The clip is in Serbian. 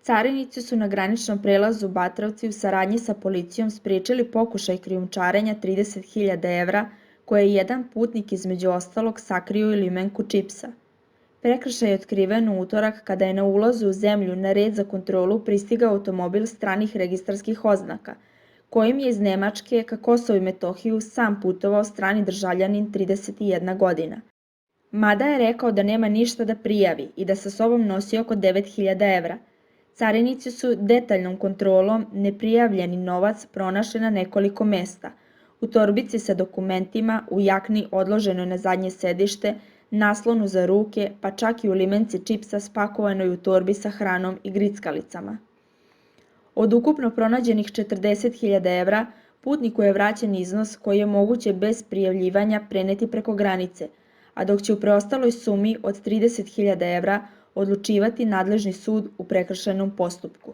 Carinici su na graničnom prelazu Batrovci u saradnji sa policijom sprečili pokušaj krijumčarenja 30.000 evra koje je jedan putnik između ostalog sakrio u limenku čipsa. Prekršaj je otkriven u utorak kada je na ulazu u zemlju na red za kontrolu pristigao automobil stranih registarskih oznaka, kojim je iz Nemačke ka Kosovu i Metohiju sam putovao strani državljanin 31 godina. Mada je rekao da nema ništa da prijavi i da sa sobom nosi oko 9.000 evra. Carinici su detaljnom kontrolom neprijavljeni novac pronašli na nekoliko mesta, u torbici sa dokumentima, u jakni odloženoj na zadnje sedište, naslonu za ruke, pa čak i u limenci čipsa spakovanoj u torbi sa hranom i grickalicama. Od ukupno pronađenih 40.000 evra, putniku je vraćen iznos koji je moguće bez prijavljivanja preneti preko granice, a dok će u preostaloj sumi od 30.000 evra odlučivati nadležni sud u prekršajnom postupku.